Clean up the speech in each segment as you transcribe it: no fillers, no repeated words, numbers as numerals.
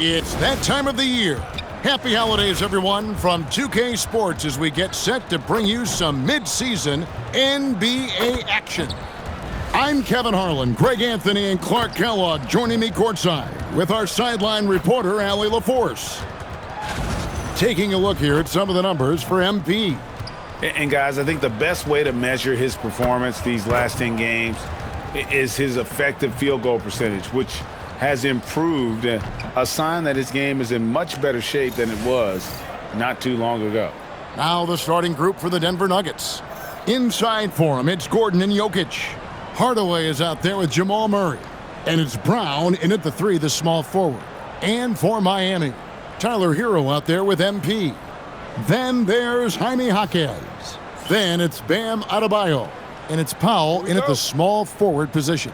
It's that time of the year. Happy holidays, everyone, from 2K Sports as we get set to bring you some mid-season NBA action. I'm Kevin Harlan, Greg Anthony, and Clark Kellogg joining me courtside with our sideline reporter, Allie LaForce. Taking a look here at some of the numbers for MP. And guys, I think the best way to measure his performance these last 10 games is his effective field goal percentage, which has improved, a sign that his game is in much better shape than it was not too long ago. Now the starting group for the Denver Nuggets. Inside for him, it's Gordon and Jokic. Hardaway is out there with Jamal Murray. And it's Brown in at the three, the small forward. And for Miami, Tyler Hero out there with MP. Then there's Jaime Jaquez. Then it's Bam Adebayo. And it's Powell in at the small forward position.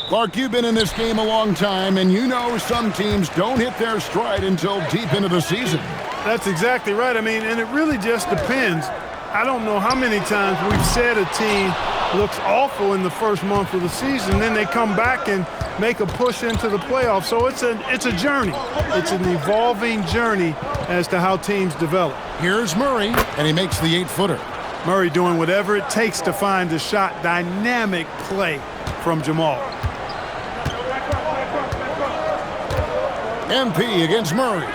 Clark, you've been in this game a long time, and you know some teams don't hit their stride until deep into the season. That's exactly right. I mean, and it really just depends. I don't know how many times we've said a team looks awful in the first month of the season, then they come back and make a push into the playoffs. So it's a journey. It's an evolving journey as to how teams develop. Here's Murray, and he makes the 8-footer. Murray doing whatever it takes to find the shot. Dynamic play from Jamal. MP against Murray.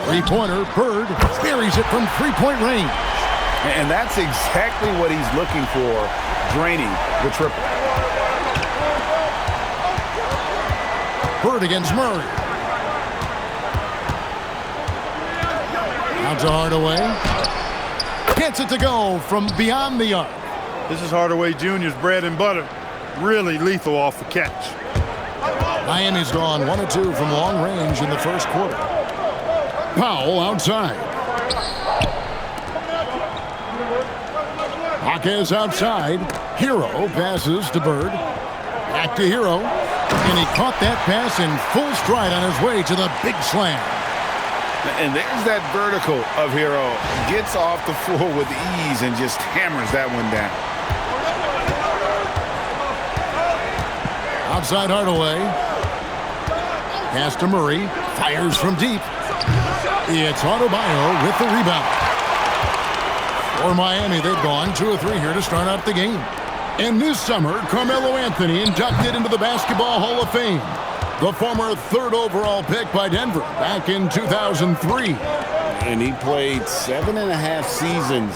Three-pointer, Bird buries it from three-point range. And that's exactly what he's looking for, draining the triple. Bird against Murray. Out to Hardaway. Gets it to go from beyond the arc. This is Hardaway Jr.'s bread and butter. Really lethal off the catch. Miami's gone 1 of 2 from long range in the first quarter. Powell outside. Jaquez outside. Hero passes to Bird. Back to Hero. And he caught that pass in full stride on his way to the big slam. And there's that vertical of Hero. Gets off the floor with ease and just hammers that one down. Outside Hardaway. Pass to Murray. Fires from deep. It's Adebayo with the rebound. For Miami, they've gone 2 of 3 here to start out the game. And this summer, Carmelo Anthony inducted into the Basketball Hall of Fame. The former 3rd overall pick by Denver back in 2003. And he played 7.5 seasons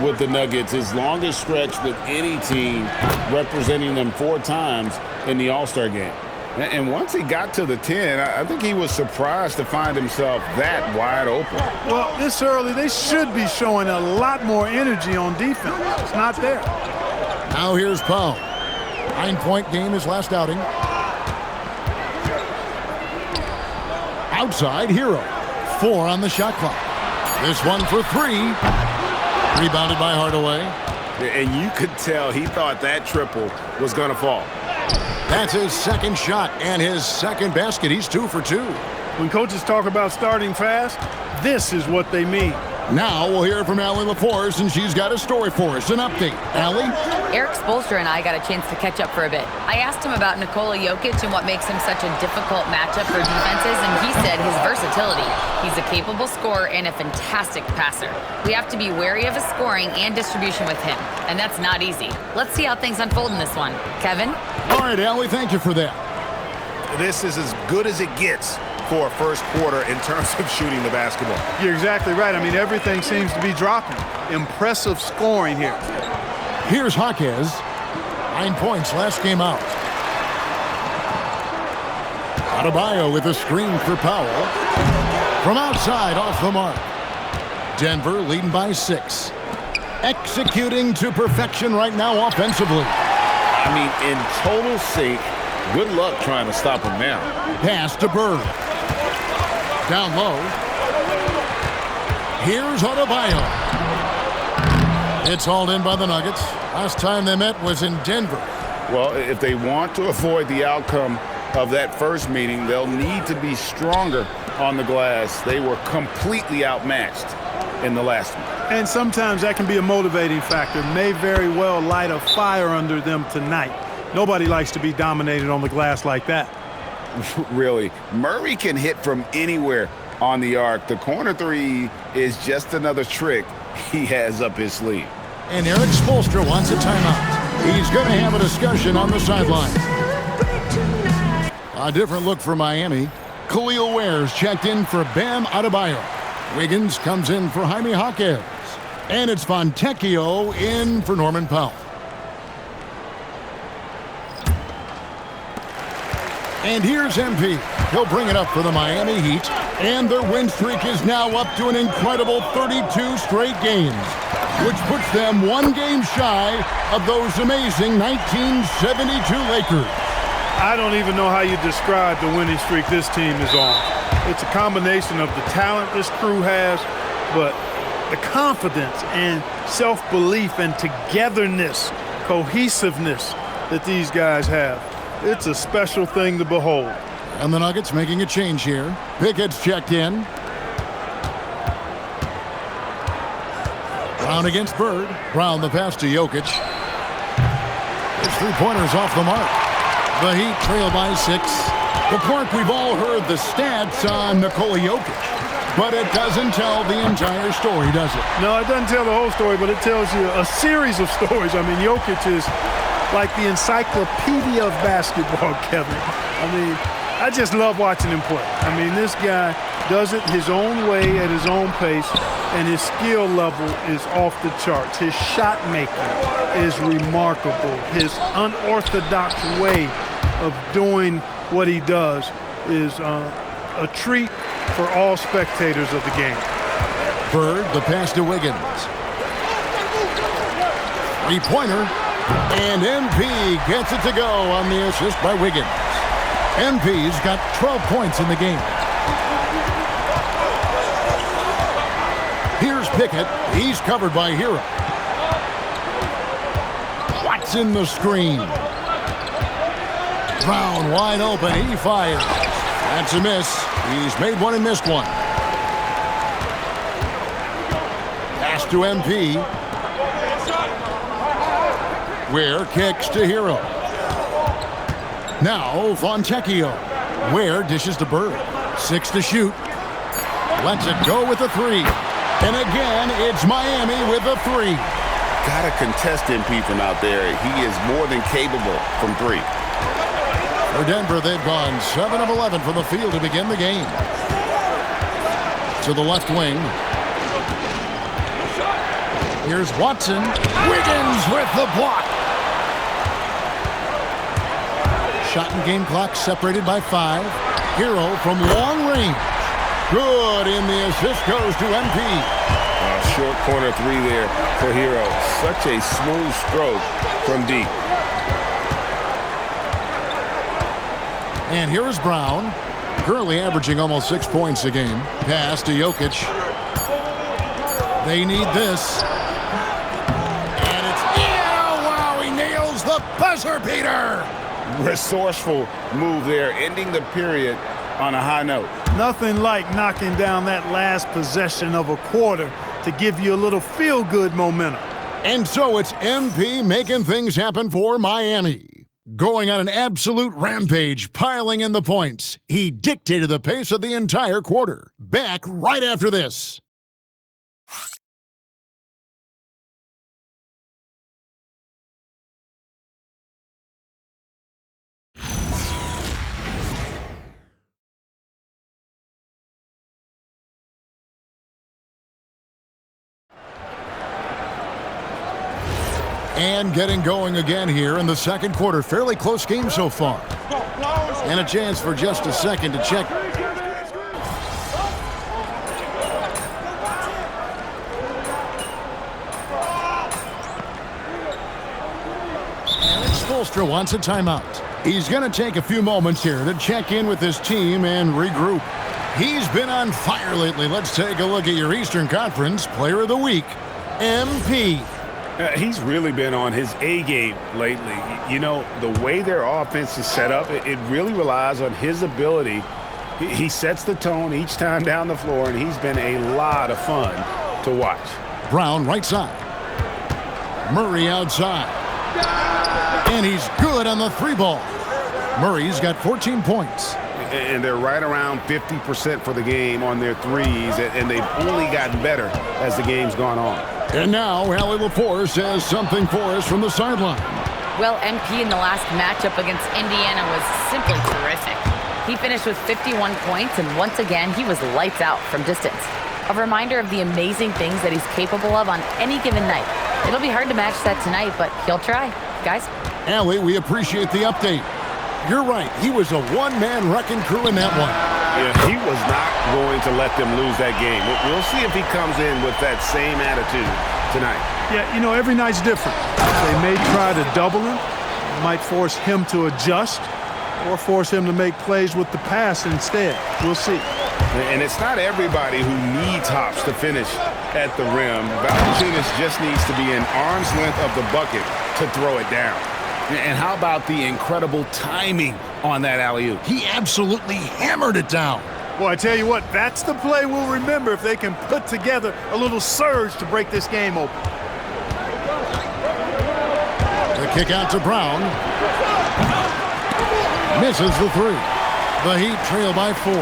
with the Nuggets, his longest stretch with any team, representing them 4 times in the All-Star game. And once he got to the 10, I think he was surprised to find himself that wide open. Well, this early, they should be showing a lot more energy on defense. It's not there. Now here's Powell. 9-point game his last outing. Outside, Hero. 4 on the shot clock. This one for 3. Rebounded by Hardaway. And you could tell he thought that triple was going to fall. That's his second shot and his second basket. He's 2 for 2. When coaches talk about starting fast, this is what they mean. Now we'll hear from Allie LaForce, and she's got a story for us. An update. Allie? Eric Spoelstra and I got a chance to catch up for a bit. I asked him about Nikola Jokic and what makes him such a difficult matchup for defenses, and he said his versatility. He's a capable scorer and a fantastic passer. We have to be wary of his scoring and distribution with him, and that's not easy. Let's see how things unfold in this one. Kevin? All right, Allie, thank you for that. This is as good as it gets for a first quarter in terms of shooting the basketball. You're exactly right. I mean, everything seems to be dropping. Impressive scoring here. Here's Jaquez. 9 points last game out. Adebayo with a screen for Powell. From outside, off the mark. Denver leading by 6. Executing to perfection right now offensively. I mean, in total sync. Good luck trying to stop him now. Pass to Bird. Down low. Here's Adebayo. It's hauled in by the Nuggets. Last time they met was in Denver. Well, if they want to avoid the outcome of that first meeting, they'll need to be stronger on the glass. They were completely outmatched in the last one. And sometimes that can be a motivating factor. May very well light a fire under them tonight. Nobody likes to be dominated on the glass like that. Really. Murray can hit from anywhere on the arc. The corner three is just another trick he has up his sleeve. And Eric Spoelstra wants a timeout. He's going to have a discussion on the sideline. A different look for Miami. Khalil Ware's checked in for Bam Adebayo. Wiggins comes in for Jaime Jaquez. And it's Fontecchio in for Norman Powell. And here's MP. He'll bring it up for the Miami Heat. And their win streak is now up to an incredible 32 straight games, which puts them one game shy of those amazing 1972 Lakers. I don't even know how you describe the winning streak this team is on. It's a combination of the talent this crew has, but the confidence and self-belief and togetherness, cohesiveness that these guys have. It's a special thing to behold. And the Nuggets making a change here. Pickett's checked in. Brown against Bird. Brown the pass to Jokic. His three-pointers off the mark. The Heat trail by 6. The point we've all heard the stats on Nikola Jokic, but it doesn't tell the entire story, does it? No, it doesn't tell the whole story, but it tells you a series of stories. I mean, Jokic is like the encyclopedia of basketball, Kevin. I mean, I just love watching him play. I mean, this guy does it his own way at his own pace, and his skill level is off the charts. His shot making is remarkable. His unorthodox way of doing what he does is a treat for all spectators of the game. Bird, the pass to Wiggins. Three-pointer. And MP gets it to go on the assist by Wiggins. MP's got 12 points in the game. Here's Pickett. He's covered by Hero. Watson the screen. Brown wide open. He fires. That's a miss. He's made one and missed one. Pass to MP. Ware kicks to Hero. Now Fontecchio. Ware dishes to Bird. 6 to shoot. Lets it go with a 3. And again, it's Miami with a 3. Got to contest MP from out there. He is more than capable from 3. For Denver, they've gone 7 of 11 from the field to begin the game. To the left wing. Here's Watson. Wiggins with the block. Shot and game clock separated by 5. Hero from long range. Good, and the assist goes to MP. Short corner 3 there for Hero. Such a smooth stroke from deep. And here is Brown. Currently averaging almost 6 points a game. Pass to Jokic. They need this. And it's... Yeah! Wow, he nails the buzzer beater! Resourceful move there, ending the period on a high note. Nothing like knocking down that last possession of a quarter to give you a little feel-good momentum. And so it's MP making things happen for Miami. Going on an absolute rampage, piling in the points. He dictated the pace of the entire quarter. Back right after this. And getting going again here in the second quarter. Fairly close game so far. And a chance for just a second to check. Alex Spoelstra wants a timeout. He's going to take a few moments here to check in with his team and regroup. He's been on fire lately. Let's take a look at your Eastern Conference Player of the Week, MP. He's really been on his A game lately. You know, the way their offense is set up, it really relies on his ability. He sets the tone each time down the floor, and he's been a lot of fun to watch. Brown right side. Murray outside. And he's good on the 3 ball. Murray's got 14 points. and they're right around 50% for the game on their threes, and they've only gotten better as the game's gone on. And now, Allie LaForce has something for us from the sideline. Well, MP in the last matchup against Indiana was simply terrific. He finished with 51 points, and once again, he was lights out from distance. A reminder of the amazing things that he's capable of on any given night. It'll be hard to match that tonight, but he'll try. Guys? Allie, we appreciate the update. You're right. He was a one-man wrecking crew in that one. Yeah, he was not going to let them lose that game. We'll see if he comes in with that same attitude tonight. Yeah, you know, every night's different. They may try to double him, might force him to adjust, or force him to make plays with the pass instead. We'll see. And it's not everybody who needs hops to finish at the rim. Valanciunas just needs to be an arm's length of the bucket to throw it down. And how about the incredible timing on that alley-oop? He absolutely hammered it down. Boy, I tell you what, that's the play we'll remember if they can put together a little surge to break this game open. The kick out to Brown. Misses the three. The Heat trail by 4.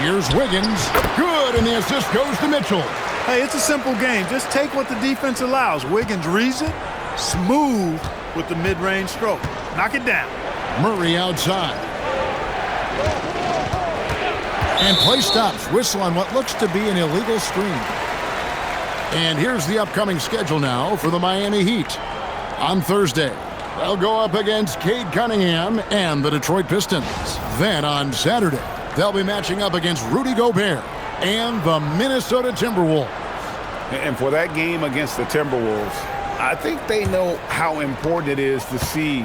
Here's Wiggins. Good, and the assist goes to Mitchell. Hey, it's a simple game. Just take what the defense allows. Wiggins reads it, smooth with the mid-range stroke. Knock it down. Murray outside. And play stops. Whistle on what looks to be an illegal screen. And here's the upcoming schedule now for the Miami Heat. On Thursday, they'll go up against Cade Cunningham and the Detroit Pistons. Then on Saturday, they'll be matching up against Rudy Gobert and the Minnesota Timberwolves. And for that game against the Timberwolves, I think they know how important it is to see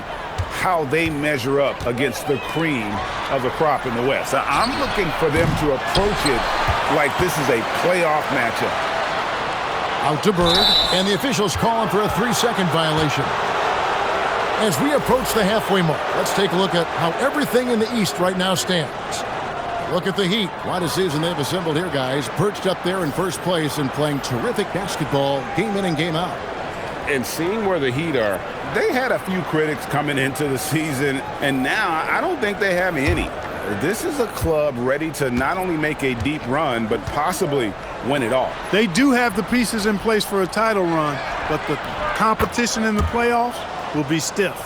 how they measure up against the cream of the crop in the West. I'm looking for them to approach it like this is a playoff matchup. Out to Bird, and the officials calling for a 3-second violation. As we approach the halfway mark, let's take a look at how everything in the East right now stands. Look at the Heat. What a season they've assembled here, guys. Perched up there in first place and playing terrific basketball game in and game out. And seeing where the Heat are, they had a few critics coming into the season, and now I don't think they have any. This is a club ready to not only make a deep run, but possibly win it all. They do have the pieces in place for a title run, but the competition in the playoffs will be stiff.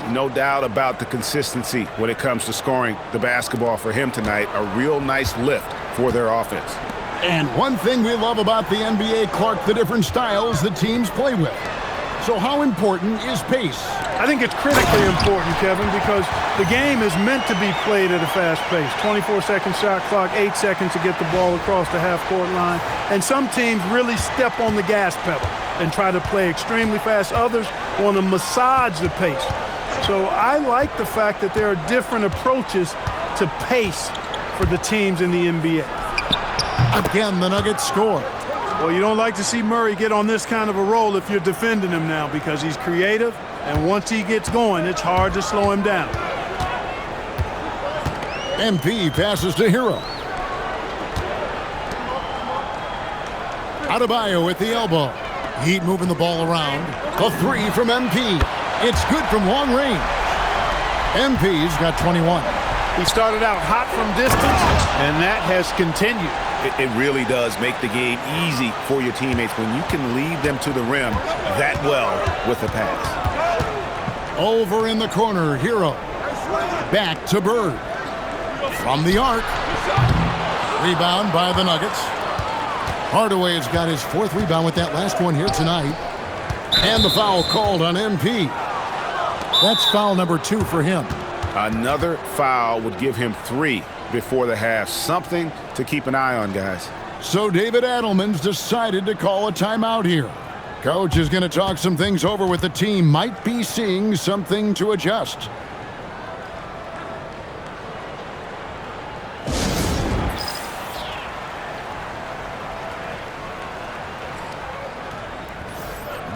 No doubt about the consistency when it comes to scoring the basketball for him tonight. A real nice lift for their offense. And one thing we love about the NBA, Clark, the different styles the teams play with. So how important is pace? I think it's critically important, Kevin, because the game is meant to be played at a fast pace. 24-second shot clock, 8 seconds to get the ball across the half-court line. And some teams really step on the gas pedal and try to play extremely fast. Others want to massage the pace. So I like the fact that there are different approaches to pace for the teams in the NBA. Again, the Nuggets score. Well, you don't like to see Murray get on this kind of a roll if you're defending him now, because he's creative, and once he gets going, it's hard to slow him down. MP passes to Hero. Adebayo at the elbow. Heat moving the ball around. A 3 from MP. It's good from long range. MP's got 21. He started out hot from distance, and that has continued. It really does make the game easy for your teammates when you can lead them to the rim that well with a pass. Over in the corner, Hero. Back to Bird. From the arc. Rebound by the Nuggets. Hardaway has got his 4th rebound with that last one here tonight. And the foul called on MP. That's foul number 2 for him. Another foul would give him 3 before the half. Something to keep an eye on, guys. So David Adelman's decided to call a timeout here. Coach is going to talk some things over with the team. Might be seeing something to adjust.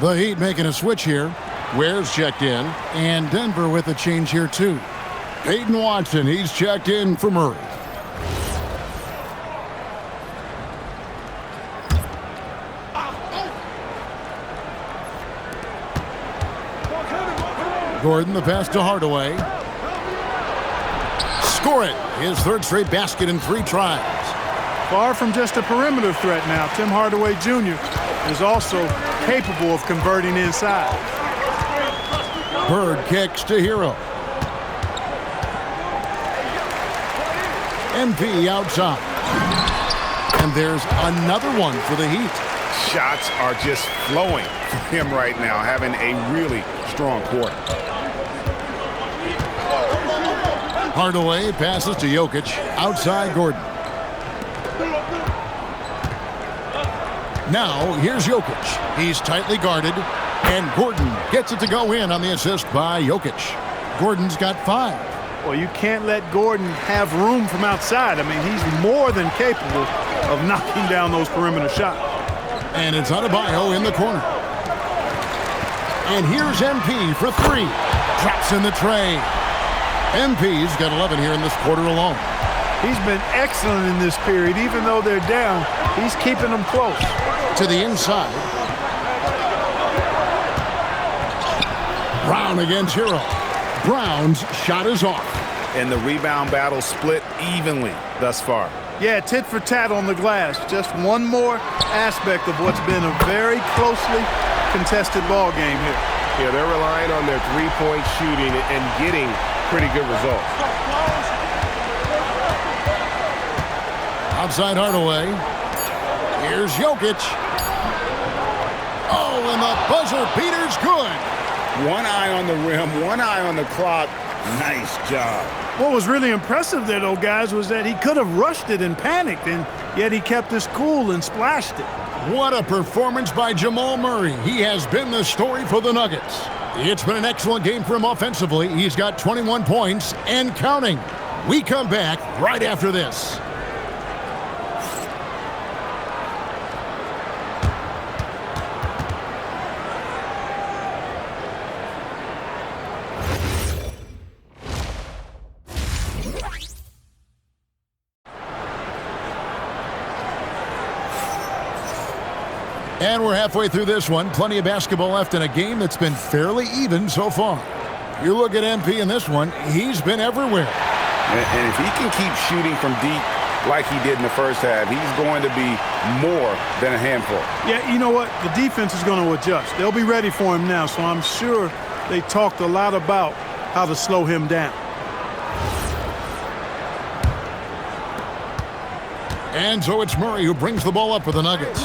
The Heat making a switch here. Ware's checked in, and Denver with a change here too. Peyton Watson, he's checked in for Murray. Gordon, the pass to Hardaway. score it. His third straight basket in 3 tries. Far from just a perimeter threat now, Tim Hardaway Jr. is also capable of converting inside. Bird kicks to Hero. MP outside. And there's another one for the Heat. Shots are just flowing for him right now, having a really strong quarter. Hardaway passes to Jokic. Outside Gordon. Now here's Jokic. He's tightly guarded. And Gordon gets it to go in on the assist by Jokic. Gordon's got 5. Well, you can't let Gordon have room from outside. I mean, he's more than capable of knocking down those perimeter shots. And it's Adebayo in the corner. And here's MP for 3. Drops in the tray. MP's got 11 here in this quarter alone. He's been excellent in this period. Even though they're down, he's keeping them close. To the inside. Brown against Hero. Brown's shot is off. And the rebound battle split evenly thus far. Yeah, tit for tat on the glass. Just one more aspect of what's been a very closely contested ball game here. Yeah, they're relying on their three-point shooting and getting pretty good results. Outside Hardaway. Here's Jokic. Oh, and the buzzer beater's good. One eye on the rim, one eye on the clock. Nice job. What was really impressive there, though, guys, was that he could have rushed it and panicked, and yet he kept his cool and splashed it. What a performance by Jamal Murray. He has been the story for the Nuggets. It's been an excellent game for him offensively. He's got 21 points and counting. We come back right after this. And we're halfway through this one. Plenty of basketball left in a game that's been fairly even so far. You look at MP in this one, he's been everywhere. And if he can keep shooting from deep like he did in the first half, he's going to be more than a handful. Yeah, you know what? The defense is going to adjust. They'll be ready for him now, so I'm sure they talked a lot about how to slow him down. And so it's Murray who brings the ball up for the Nuggets.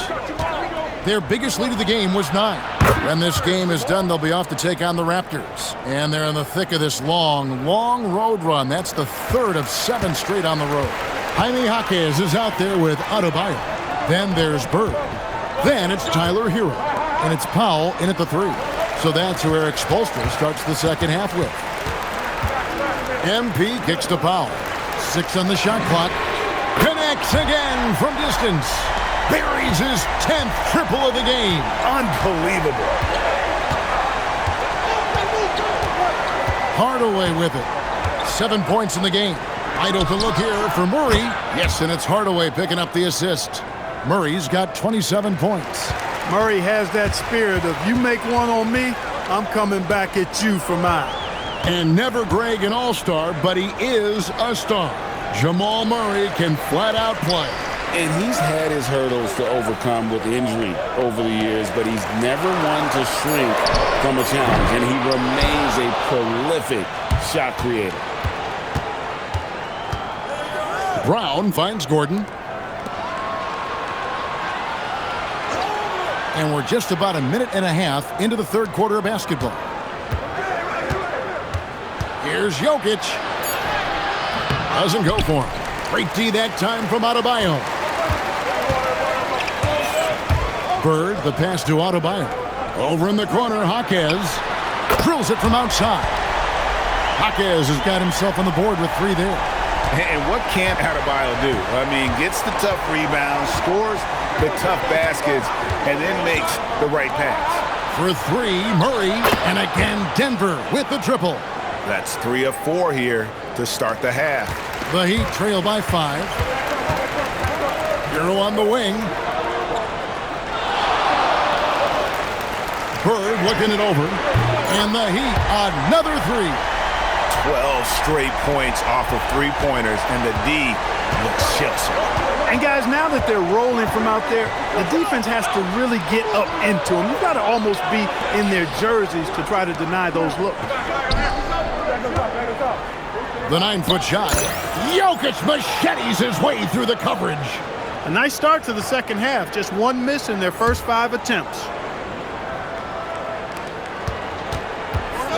Their biggest lead of the game was 9. When this game is done, they'll be off to take on the Raptors. And they're in the thick of this long road run. That's the 3rd of 7 straight on the road. Jaime Jaquez is out there with Adebayo. Then there's Bird. Then it's Tyler Hero. And it's Powell in at the 3. So that's who Eric Spoelstra starts the second half with. MP kicks to Powell. 6 on the shot clock. Connects again from distance. Buries his 10th triple of the game. Unbelievable. Hardaway with it. 7 points in the game. Wide open look here for Murray. Yes, and it's Hardaway picking up the assist. Murray's got 27 points. Murray has that spirit of, you make one on me, I'm coming back at you for mine. And never Greg an all-star, but he is a star. Jamal Murray can flat out play. And he's had his hurdles to overcome with injury over the years, but he's never one to shrink from a challenge, and he remains a prolific shot creator. Brown finds Gordon. And we're just about a minute and a half into the 3rd quarter of basketball. Here's Jokic. Doesn't go for him. Great D that time from Adebayo. Bird, the pass to Adebayo. Over in the corner, Jaquez drills it from outside. Jaquez has got himself on the board with 3 there. And what can't Adebayo do? I mean, gets the tough rebounds, scores the tough baskets, and then makes the right pass. For 3, Murray, and again Denver with the triple. That's 3 of 4 here to start the half. The Heat trail by 5. Hero on the wing. Bird looking it over. And the Heat, another 3. 12 straight points off of three-pointers, and the D looks shell-shocked. And guys, now that they're rolling from out there, the defense has to really get up into them. You've got to almost be in their jerseys to try to deny those looks. The 9-foot shot. Jokic machetes his way through the coverage. A nice start to the second half. Just one miss in their first 5 attempts.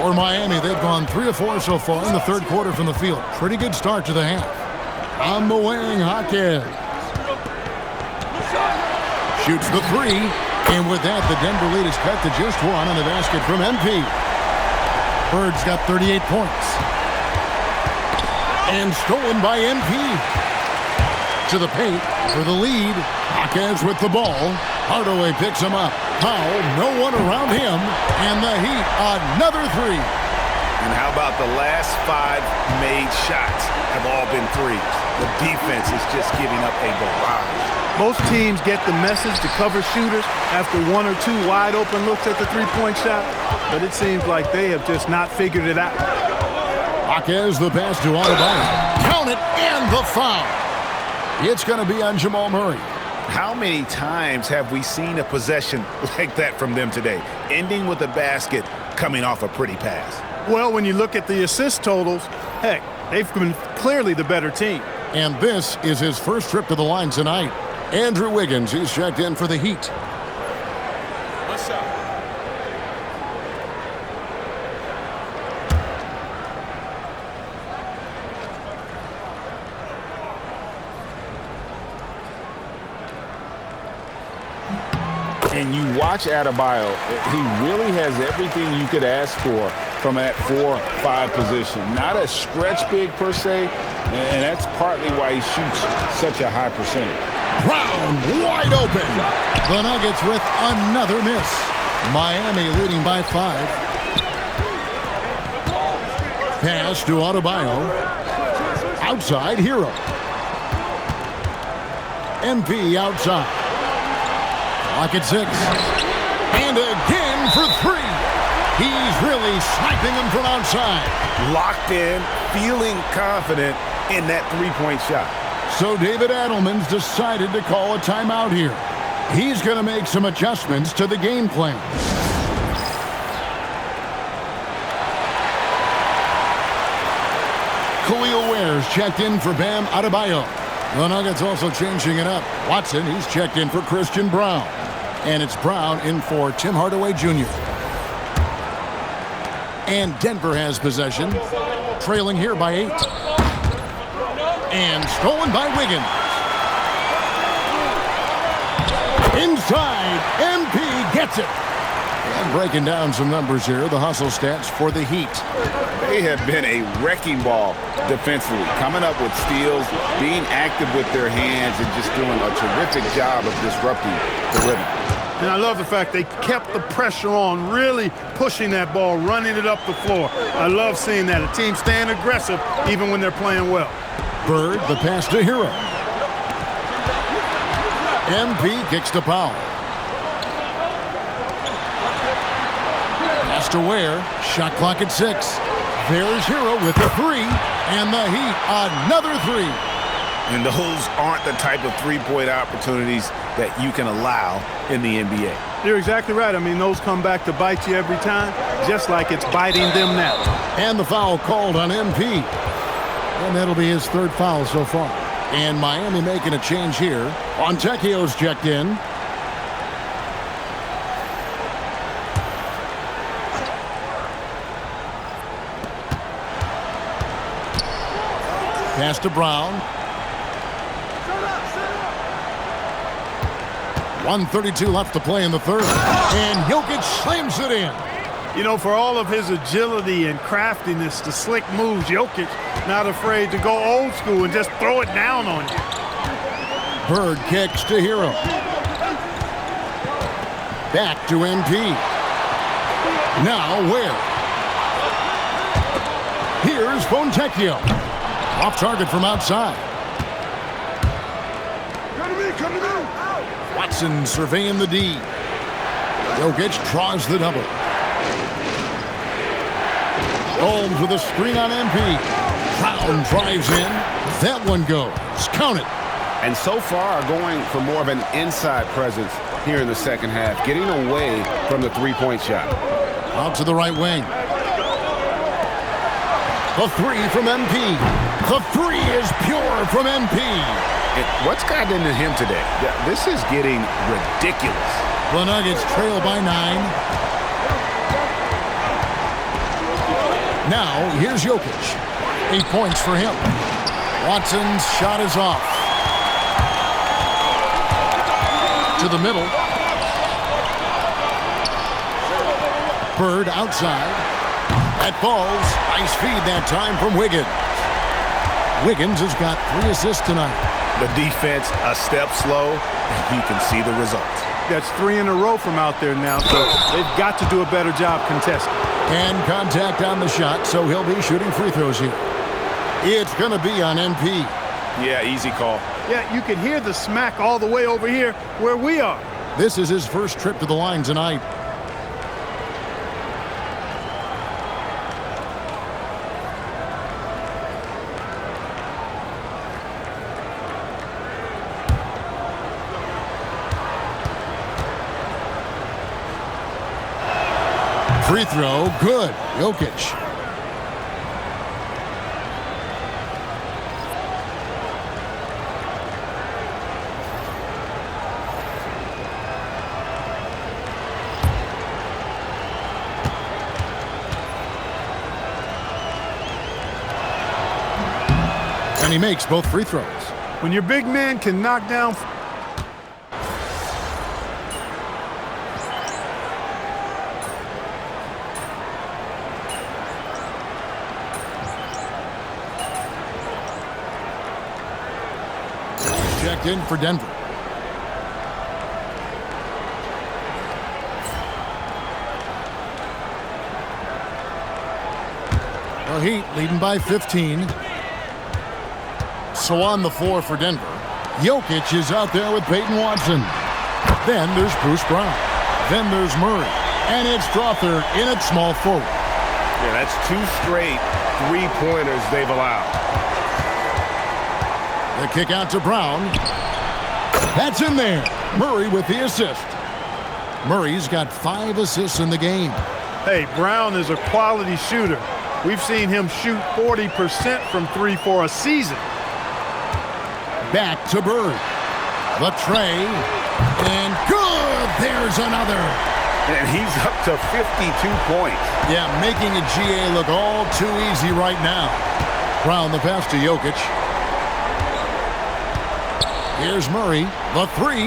For Miami, they've gone 3 of 4 so far in the third quarter from the field. Pretty good start to the half. On the wing, Hawkins shoots the 3, and with that, the Denver lead is cut to just 1 on the basket from MP. Bird's got 38 points. And stolen by MP. To the paint for the lead. Hawkins with the ball. Hardaway picks him up. Powell, no one around him, and the Heat, another 3. And how about the last 5 made shots have all been threes? The defense is just giving up a barrage. Most teams get the message to cover shooters after 1 or 2 wide open looks at the three-point shot, but it seems like they have just not figured it out. Hawkins, the pass to Adebayo. Count it, and the foul. It's going to be on Jamal Murray. How many times have we seen a possession like that from them today, ending with a basket coming off a pretty pass? Well, when you look at the assist totals, heck, they've been clearly the better team. And this is his first trip to the line tonight. Andrew Wiggins, he's checked in for the Heat. What's up? And you watch Adebayo, he really has everything you could ask for from that 4-5 position. Not a stretch big per se, and that's partly why he shoots such a high percentage. Brown wide open. The Nuggets with another miss. Miami leading by 5. Pass to Adebayo. Outside, Hero. MP outside. Clock at 6. And again for 3. He's really sniping them from outside. Locked in, feeling confident in that three-point shot. So David Adelman's decided to call a timeout here. He's going to make some adjustments to the game plan. Khalil Ware's checked in for Bam Adebayo. The Nuggets also changing it up. Watson, he's checked in for Christian Brown. And it's Brown in for Tim Hardaway Jr. And Denver has possession, trailing here by 8. And stolen by Wiggins. Inside, MP gets it. And breaking down some numbers here, the hustle stats for the Heat. They have been a wrecking ball defensively, coming up with steals, being active with their hands, and just doing a terrific job of disrupting the rhythm. And I love the fact they kept the pressure on, really pushing that ball, running it up the floor. I love seeing that. A team staying aggressive even when they're playing well. Bird, the pass to Hero. MP kicks to Powell. Pass to Ware. Shot clock at 6. There's Hero with the 3. And the Heat, another 3. And those aren't the type of three-point opportunities that you can allow in the NBA. You're exactly right. I mean, those come back to bite you every time, just like it's biting them now. And the foul called on MP. And that'll be his 3rd foul so far. And Miami making a change here. Fontecchio's checked in. Pass to Brown. 1:32 left to play in the 3rd. And Jokic slams it in. You know, for all of his agility and craftiness, the slick moves, Jokic not afraid to go old school and just throw it down on you. Bird kicks to Hero. Back to MP. Now Ware. Here's Fontecchio. Off target from outside. Watson surveying the D. Jokic draws the double. Holmes with a screen on MP. Brown drives in. That one goes. Count it. And so far, going for more of an inside presence here in the second half, getting away from the three-point shot. Out to the right wing. The three from MP. The three is pure from MP. And what's gotten into him today? This is getting ridiculous. The Nuggets trail by 9. Now, here's Jokic. 8 points for him. Watson's shot is off. To the middle. Bird outside. That falls. Nice feed that time from Wiggins. Wiggins has got 3 assists tonight. The defense a step slow, and he can see the results. That's 3 in a row from out there now, so they've got to do a better job contesting. And contact on the shot, so he'll be shooting free throws here. It's going to be on MP. Yeah, easy call. Yeah, you can hear the smack all the way over here where we are. This is his first trip to the line tonight. Free throw, good. Jokic. And he makes both free throws. When your big man can knock down... Checked in for Denver. The Heat leading by 15. So on the floor for Denver, Jokic is out there with Peyton Watson. Then there's Bruce Brown. Then there's Murray. And it's Strawther in at small forward. Yeah, that's 2 straight three-pointers they've allowed. The kick out to Brown. That's in there. Murray with the assist. Murray's got 5 assists in the game. Hey, Brown is a quality shooter. We've seen him shoot 40% from 3 for a season. Back to Bird. The tray. And good! There's another. And he's up to 52 points. Yeah, making a GA look all too easy right now. Brown the pass to Jokic. Here's Murray. The 3.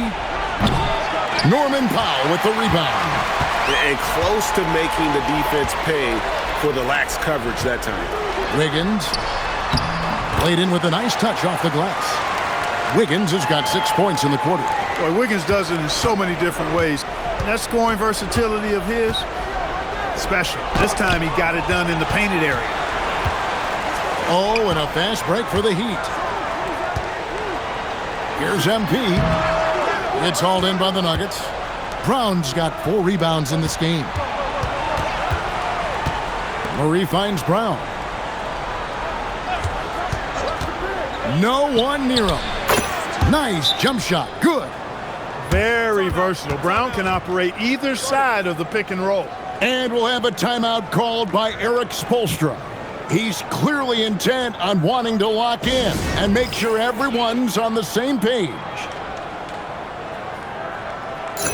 Norman Powell with the rebound. And close to making the defense pay for the lax coverage that time. Wiggins. Played in with a nice touch off the glass. Wiggins has got 6 points in the quarter. Boy, Wiggins does it in so many different ways. That scoring versatility of his, special. This time he got it done in the painted area. Oh, and a fast break for the Heat. Here's MP. It's hauled in by the Nuggets. Brown's got 4 rebounds in this game. Murray finds Brown. No one near him. Nice jump shot. Good. Very versatile. Brown can operate either side of the pick and roll. And we'll have a timeout called by Eric Spoelstra. He's clearly intent on wanting to lock in and make sure everyone's on the same page.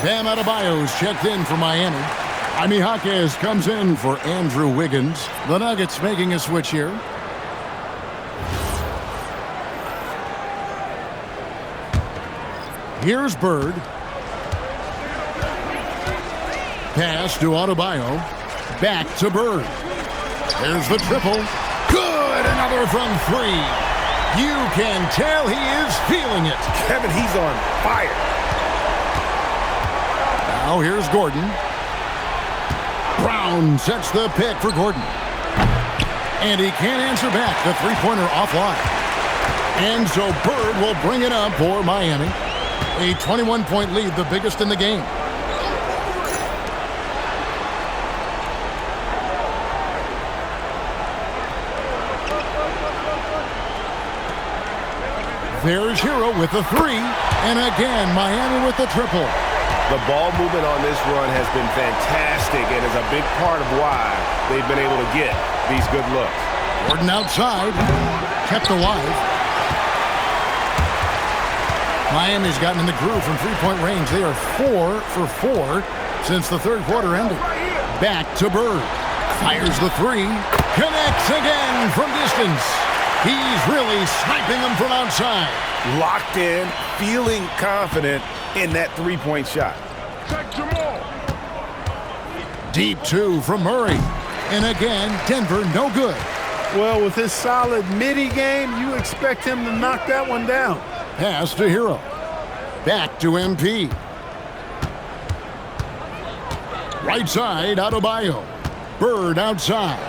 Bam Adebayo's checked in for Miami. Jaime Jaquez comes in for Andrew Wiggins. The Nuggets making a switch here. Here's Bird. Pass to Adebayo. Back to Bird. There's the triple. Good! Another from 3. You can tell he is feeling it. Kevin, he's on fire. Now here's Gordon. Brown sets the pick for Gordon. And he can't answer back. The three-pointer offline. And so Bird will bring it up for Miami. A 21-point lead, the biggest in the game. There's Hero with the three. And again, Miami with the triple. The ball movement on this run has been fantastic and is a big part of why they've been able to get these good looks. Gordon outside. Kept alive. Miami's gotten in the groove from three-point range. They are 4 for 4 since the third quarter ended. Back to Bird. Fires the three. Connects again from distance. He's really sniping them from outside. Locked in, feeling confident in that three-point shot. Deep two from Murray. And again, Denver no good. Well, with his solid midi game, you expect him to knock that one down. Pass to Hero. Back to MP. Right side, Adebayo. Bird outside.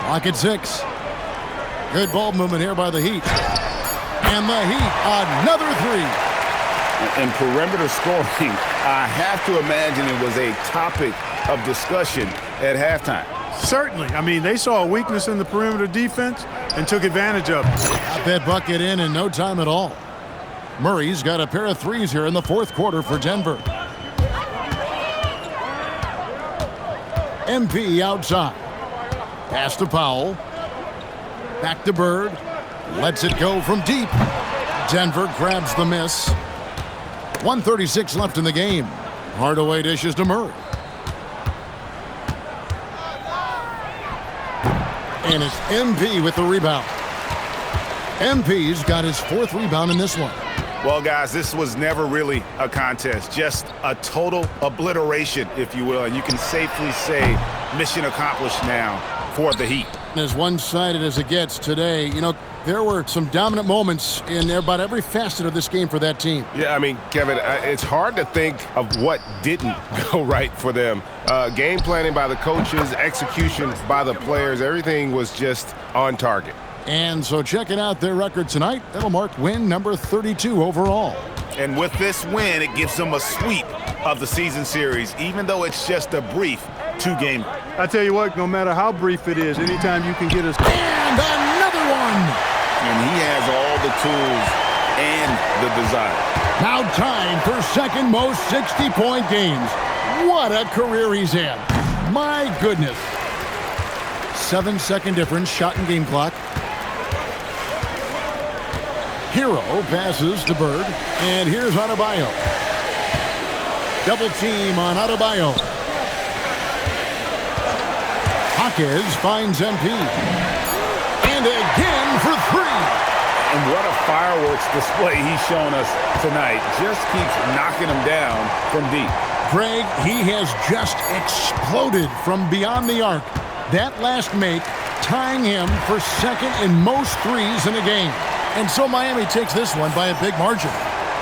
Clock at 6. Good ball movement here by the Heat. And the Heat, another three. And perimeter scoring, I have to imagine it was a topic of discussion at halftime. Certainly. I mean, they saw a weakness in the perimeter defense and took advantage of it. Got that bucket in no time at all. Murray's got a pair of threes here in the fourth quarter for Denver. MP outside. Pass to Powell. Back to Bird. Lets it go from deep. Denver grabs the miss. 1:36 left in the game. Hardaway dishes to Murray. And it's MP with the rebound. MP's got his fourth rebound in this one. Well, guys, this was never really a contest, just a total obliteration, if you will. And you can safely say mission accomplished now for the Heat. As one-sided as it gets today, you know, there were some dominant moments in about every facet of this game for that team. Yeah, I mean, Kevin, it's hard to think of what didn't go right for them. Game planning by the coaches, execution by the players, everything was just on target. And so checking out their record tonight, that'll mark win number 32 overall. And with this win, it gives them a sweep of the season series, even though it's just a brief two-game. I tell you what, no matter how brief it is, anytime you can get us. And another one! And he has all the tools and the desire. Now tied for second most 60-point games. What a career he's had. My goodness. 7-second difference, shot and game clock. Hero passes to Bird, and here's Adebayo. Double team on Adebayo. Hawkins finds MP. And again for three. And what a fireworks display he's shown us tonight. Just keeps knocking them down from deep. Greg, he has just exploded from beyond the arc. That last make tying him for second in most threes in a game. And so Miami takes this one by a big margin.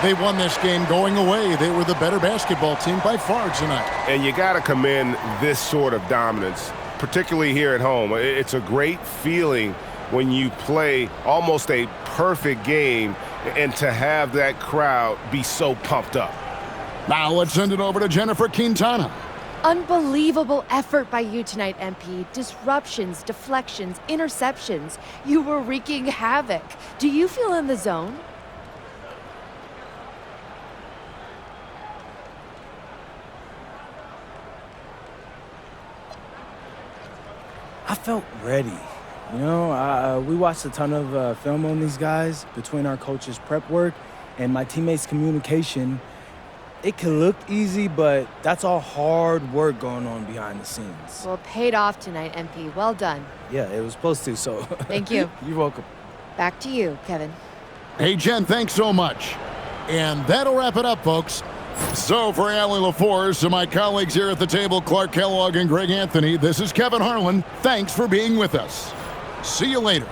They won this game going away. They were the better basketball team by far tonight. And you got to commend this sort of dominance, particularly here at home. It's a great feeling when you play almost a perfect game and to have that crowd be so pumped up. Now let's send it over to Jennifer Quintana. Unbelievable effort by you tonight, MP. Disruptions, deflections, interceptions. You were wreaking havoc. Do you feel in the zone? I felt ready. You know, we watched a ton of film on these guys between our coaches' prep work and my teammates' communication. It can look easy, but that's all hard work going on behind the scenes. Well, it paid off tonight, MP. Well done. Yeah, it was supposed to, so. Thank you. You're welcome. Back to you, Kevin. Hey, Jen, thanks so much. And that'll wrap it up, folks. So for Allie LaForce and my colleagues here at the table, Clark Kellogg and Greg Anthony, this is Kevin Harlan. Thanks for being with us. See you later.